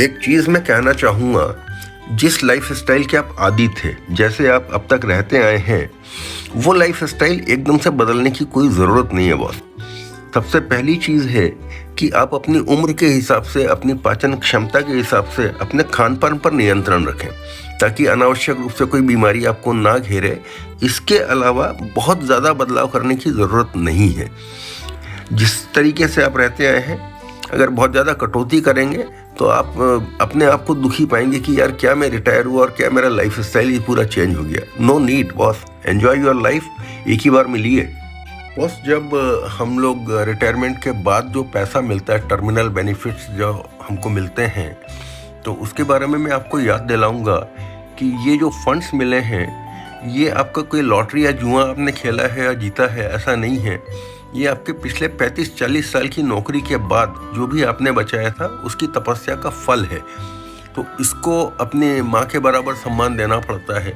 एक चीज़ मैं कहना चाहूँगा, जिस लाइफ स्टाइल के आप आदी थे, जैसे आप अब तक रहते आए हैं, वो लाइफ स्टाइल एकदम से बदलने की कोई ज़रूरत नहीं है बॉस। सबसे पहली चीज़ है कि आप अपनी उम्र के हिसाब से, अपनी पाचन क्षमता के हिसाब से अपने खान पान पर नियंत्रण रखें, ताकि अनावश्यक रूप से कोई बीमारी आपको ना घेरे। इसके अलावा बहुत ज़्यादा बदलाव करने की ज़रूरत नहीं है। जिस तरीके से आप रहते आए हैं, अगर बहुत ज़्यादा कटौती करेंगे तो आप अपने आप को दुखी पाएंगे कि यार क्या मैं रिटायर हुआ और क्या मेरा लाइफ स्टाइल ही पूरा चेंज हो गया। No need boss, enjoy your life, एक ही बार मिली है। बॉस, जब हम लोग रिटायरमेंट के बाद जो पैसा मिलता है, टर्मिनल बेनिफिट्स जो हमको मिलते हैं, तो उसके बारे में मैं आपको याद दिलाऊंगा कि ये जो फंड्स मिले हैं, ये आपका कोई लॉटरी या जुआ आपने खेला है या जीता है, ऐसा नहीं है। ये आपके पिछले 35-40 साल की नौकरी के बाद जो भी आपने बचाया था, उसकी तपस्या का फल है। तो इसको अपने माँ के बराबर सम्मान देना पड़ता है।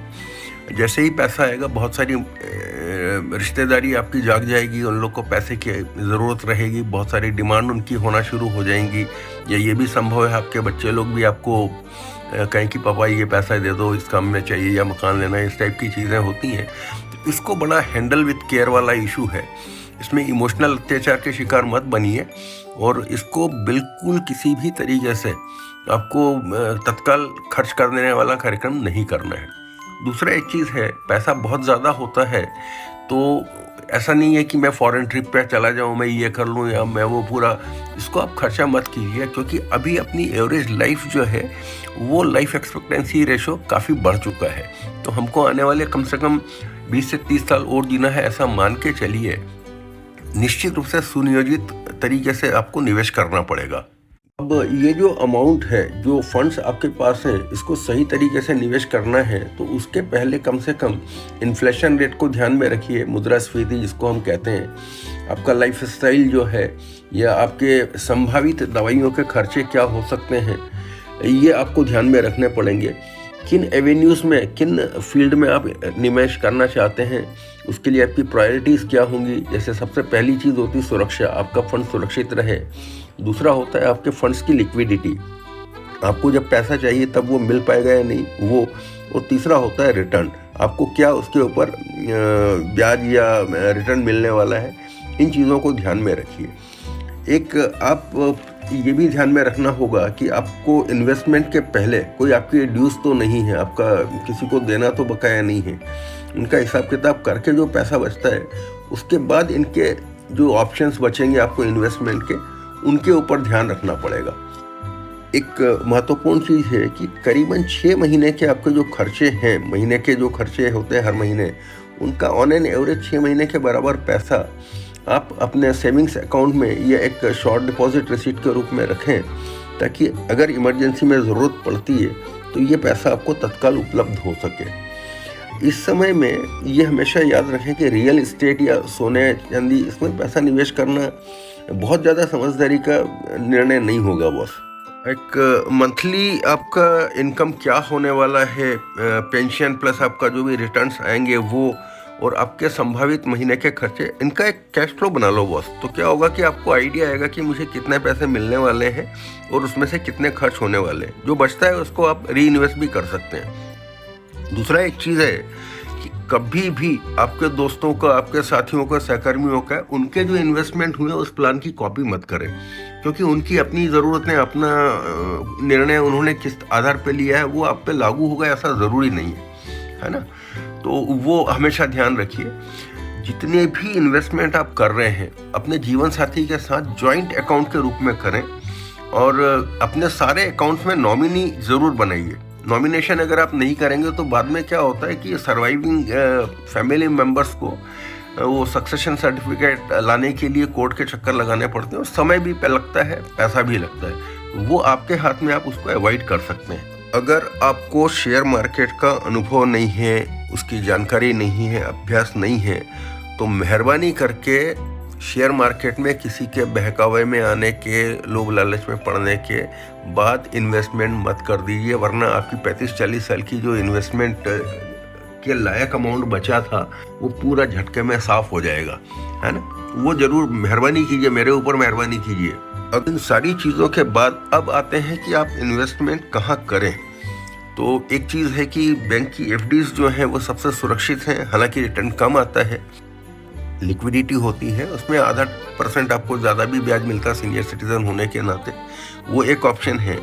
जैसे ही पैसा आएगा, बहुत सारी रिश्तेदारी आपकी जाग जाएगी, उन लोग को पैसे की ज़रूरत रहेगी, बहुत सारी डिमांड उनकी होना शुरू हो जाएंगी। या ये भी संभव है आपके बच्चे लोग भी आपको कहें कि पापा ये पैसा दे दो, इस काम में चाहिए, या मकान लेना, इस टाइप की चीज़ें होती हैं। तो इसको बड़ा हैंडल विथ केयर वाला इशू है। इसमें इमोशनल अत्याचार के शिकार मत बनिए, और इसको बिल्कुल किसी भी तरीके से आपको तत्काल खर्च कर देने वाला कार्यक्रम नहीं करना है। दूसरा एक चीज़ है, पैसा बहुत ज़्यादा होता है तो ऐसा नहीं है कि मैं फॉरेन ट्रिप पे चला जाऊँ, मैं ये कर लूँ या मैं वो पूरा, इसको आप खर्चा मत कीजिए, क्योंकि अभी अपनी एवरेज लाइफ जो है, वो लाइफ एक्सपेक्टेंसी रेशो काफ़ी बढ़ चुका है। तो हमको आने वाले कम से कम 20 से 30 साल और जीना है, ऐसा मान के चलिए। निश्चित रूप से सुनियोजित तरीके से आपको निवेश करना पड़ेगा। अब ये जो अमाउंट है, जो फंड्स आपके पास हैं, इसको सही तरीके से निवेश करना है तो उसके पहले कम से कम इन्फ्लेशन रेट को ध्यान में रखिए, मुद्रास्फीति जिसको हम कहते हैं। आपका लाइफ स्टाइल जो है, या आपके संभावित दवाइयों के खर्चे क्या हो सकते हैं, ये आपको ध्यान में रखने पड़ेंगे। किन एवेन्यूज़ में, किन फील्ड में आप निवेश करना चाहते हैं, उसके लिए आपकी प्रायोरिटीज़ क्या होंगी। जैसे सबसे पहली चीज़ होती है सुरक्षा, आपका फंड सुरक्षित रहे। दूसरा होता है आपके फंड्स की लिक्विडिटी, आपको जब पैसा चाहिए तब वो मिल पाएगा या नहीं वो। और तीसरा होता है रिटर्न, आपको क्या उसके ऊपर ब्याज या रिटर्न मिलने वाला है। इन चीज़ों को ध्यान में रखिए। एक आप ये भी ध्यान में रखना होगा कि आपको इन्वेस्टमेंट के पहले कोई आपकी ड्यूज तो नहीं है, आपका किसी को देना तो बकाया नहीं है। इनका हिसाब किताब करके जो पैसा बचता है, उसके बाद इनके जो ऑप्शंस बचेंगे आपको इन्वेस्टमेंट के, उनके ऊपर ध्यान रखना पड़ेगा। एक महत्वपूर्ण चीज़ है कि करीबन 6 महीने के आपके जो खर्चे हैं, महीने के जो खर्चे होते हैं हर महीने, उनका ऑन एन एवरेज 6 महीने के बराबर पैसा आप अपने सेविंग्स अकाउंट में या एक शॉर्ट डिपॉजिट रिसीट के रूप में रखें, ताकि अगर इमरजेंसी में ज़रूरत पड़ती है तो ये पैसा आपको तत्काल उपलब्ध हो सके। इस समय में ये हमेशा याद रखें कि रियल एस्टेट या सोने चांदी, इसमें पैसा निवेश करना बहुत ज़्यादा समझदारी का निर्णय नहीं होगा बॉस। एक मंथली आपका इनकम क्या होने वाला है, पेंशन प्लस आपका जो भी रिटर्न्स आएंगे वो, और आपके संभावित महीने के खर्चे, इनका एक कैश फ्लो बना लो बॉस। तो क्या होगा कि आपको आइडिया आएगा कि मुझे कितने पैसे मिलने वाले हैं और उसमें से कितने खर्च होने वाले हैं। जो बचता है उसको आप री इन्वेस्ट भी कर सकते हैं। दूसरा एक चीज़ है कि कभी भी आपके दोस्तों का, आपके साथियों का, सहकर्मियों का, उनके जो इन्वेस्टमेंट हुए उस प्लान की कॉपी मत करें, क्योंकि उनकी अपनी ज़रूरतें, अपना निर्णय उन्होंने किस आधार पर लिया है वो आप पे लागू होगा ऐसा ज़रूरी नहीं है ना। तो वो हमेशा ध्यान रखिए। जितने भी इन्वेस्टमेंट आप कर रहे हैं, अपने जीवन साथी के साथ जॉइंट अकाउंट के रूप में करें, और अपने सारे अकाउंट्स में नॉमिनी ज़रूर बनाइए। नॉमिनेशन अगर आप नहीं करेंगे तो बाद में क्या होता है कि सर्वाइविंग फैमिली मेम्बर्स को वो सक्सेशन सर्टिफिकेट लाने के लिए कोर्ट के चक्कर लगाने पड़ते हैं, और समय भी लगता है, पैसा भी लगता है। वो आपके हाथ में, आप उसको अवॉइड कर सकते हैं। अगर आपको शेयर मार्केट का अनुभव नहीं है, उसकी जानकारी नहीं है, अभ्यास नहीं है, तो मेहरबानी करके शेयर मार्केट में किसी के बहकावे में आने के, लोभ लालच में पड़ने के बाद इन्वेस्टमेंट मत कर दीजिए, वरना आपकी 35-40 साल की जो इन्वेस्टमेंट के लायक अमाउंट बचा था वो पूरा झटके में साफ हो जाएगा, है ना। वो जरूर मेहरबानी कीजिए, मेरे ऊपर मेहरबानी कीजिए। अब इन सारी चीज़ों के बाद अब आते हैं कि आप इन्वेस्टमेंट कहाँ करें। तो एक चीज़ है कि बैंक की एफडीज जो हैं वो सबसे सुरक्षित हैं, हालांकि रिटर्न कम आता है, लिक्विडिटी होती है, उसमें 0.5% आपको ज़्यादा भी ब्याज मिलता है सीनियर सिटीज़न होने के नाते, वो एक ऑप्शन है।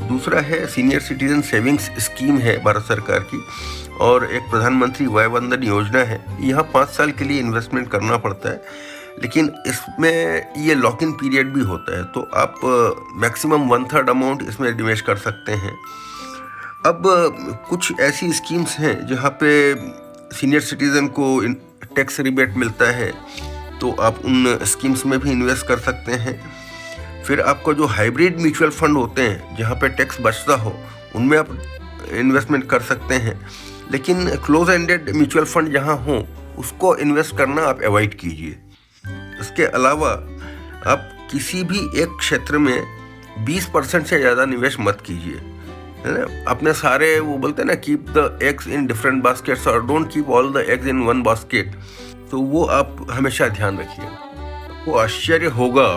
दूसरा है सीनियर सिटीज़न सेविंग्स स्कीम है भारत सरकार की, और एक प्रधानमंत्री वय वंदन योजना है। यहाँ 5 साल के लिए इन्वेस्टमेंट करना पड़ता है, लेकिन इसमें ये लॉक इन पीरियड भी होता है, तो आप मैक्सिमम 1/3 अमाउंट इसमें निवेश कर सकते हैं। अब कुछ ऐसी स्कीम्स हैं जहाँ पे सीनियर सिटीज़न को टैक्स रिबेट मिलता है, तो आप उन स्कीम्स में भी इन्वेस्ट कर सकते हैं। फिर आपको जो हाइब्रिड म्यूचुअल फंड होते हैं जहाँ पे टैक्स बचता हो, उनमें आप इन्वेस्टमेंट कर सकते हैं, लेकिन क्लोज एंडेड म्यूचुअल फंड जहाँ हो उसको इन्वेस्ट करना आप अवॉइड कीजिए। इसके अलावा आप किसी भी एक क्षेत्र में 20% से ज़्यादा निवेश मत कीजिए, है ना। अपने सारे, वो बोलते हैं ना, keep the eggs in different baskets और don't keep all the eggs in one basket, तो वो आप हमेशा ध्यान रखिए। आपको आश्चर्य होगा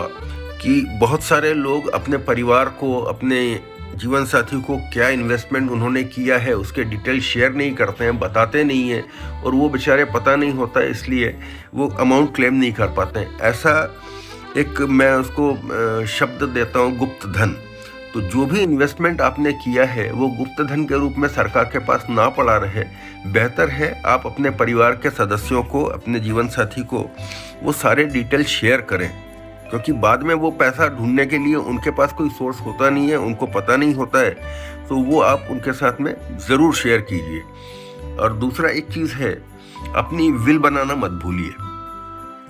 कि बहुत सारे लोग अपने परिवार को, अपने जीवन साथी को क्या इन्वेस्टमेंट उन्होंने किया है उसके डिटेल शेयर नहीं करते हैं, बताते नहीं हैं, और वो बेचारे पता नहीं होता है, इसलिए वो अमाउंट क्लेम नहीं कर पाते हैं। ऐसा एक मैं उसको शब्द देता हूँ, गुप्त धन। तो जो भी इन्वेस्टमेंट आपने किया है वो गुप्त धन के रूप में सरकार के पास ना पड़ा रहे। बेहतर है आप अपने परिवार के सदस्यों को, अपने जीवन साथी को वो सारे डिटेल शेयर करें, क्योंकि बाद में वो पैसा ढूंढने के लिए उनके पास कोई सोर्स होता नहीं है, उनको पता नहीं होता है, तो वो आप उनके साथ में ज़रूर शेयर कीजिए। और दूसरा एक चीज़ है, अपनी विल बनाना मत भूलिए।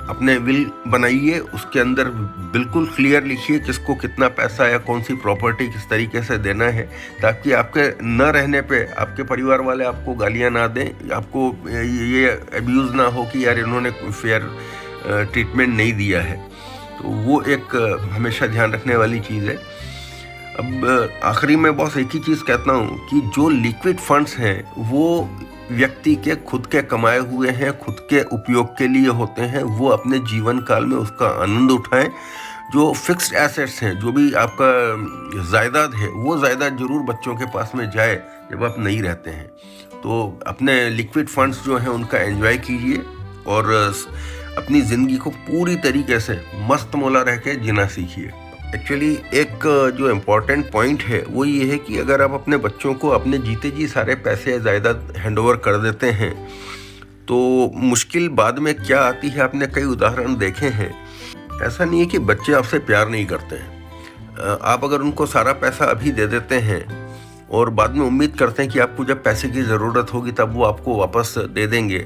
अपने विल बनाइए, उसके अंदर बिल्कुल क्लियर लिखिए किसको कितना पैसा या कौन सी प्रॉपर्टी किस तरीके से देना है, ताकि आपके न रहने पे आपके परिवार वाले आपको गालियाँ ना दें, आपको ये अब्यूज़ ना हो कि यार इन्होंने फेयर ट्रीटमेंट नहीं दिया है। तो वो एक हमेशा ध्यान रखने वाली चीज़ है। अब आखिरी में बॉस एक ही चीज़ कहता हूँ कि जो लिक्विड फंड्स हैं वो व्यक्ति के खुद के कमाए हुए हैं, खुद के उपयोग के लिए होते हैं, वो अपने जीवन काल में उसका आनंद उठाएं। जो फिक्स्ड एसेट्स हैं, जो भी आपका जायदाद है, वो जायदाद जरूर बच्चों के पास में जाए जब आप नहीं रहते हैं। तो अपने लिक्विड फंड्स जो हैं उनका एंजॉय कीजिए और अपनी ज़िंदगी को पूरी तरीके से मस्त मौला रह के जीना सीखिए। एक्चुअली एक जो इम्पॉर्टेंट पॉइंट है वो ये है कि अगर आप अपने बच्चों को अपने जीते जी सारे पैसे जायदाद हैंडओवर कर देते हैं तो मुश्किल बाद में क्या आती है, आपने कई उदाहरण देखे हैं। ऐसा नहीं है कि बच्चे आपसे प्यार नहीं करते हैं, आप अगर उनको सारा पैसा अभी दे देते हैं और बाद में उम्मीद करते हैं कि आपको जब पैसे की ज़रूरत होगी तब वो आपको वापस दे देंगे,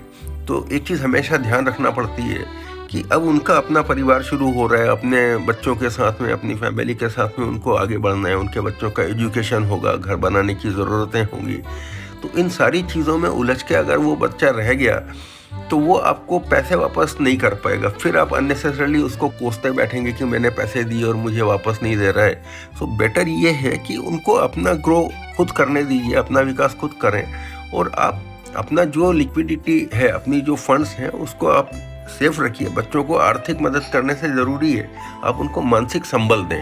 तो एक चीज़ हमेशा ध्यान रखना पड़ती है कि अब उनका अपना परिवार शुरू हो रहा है, अपने बच्चों के साथ में, अपनी फैमिली के साथ में उनको आगे बढ़ना है, उनके बच्चों का एजुकेशन होगा, घर बनाने की ज़रूरतें होंगी। तो इन सारी चीज़ों में उलझ के अगर वो बच्चा रह गया तो वो आपको पैसे वापस नहीं कर पाएगा, फिर आप अननेसेसरली उसको कोसते बैठेंगे कि मैंने पैसे दिए और मुझे वापस नहीं दे रहा है। सो बेटर ये है कि उनको अपना ग्रो खुद करने दीजिए, अपना विकास खुद करें, और आप अपना जो लिक्विडिटी है, अपनी जो फंड्स हैं, उसको आप सेफ रखिए। बच्चों को आर्थिक मदद करने से ज़रूरी है आप उनको मानसिक संबल दें।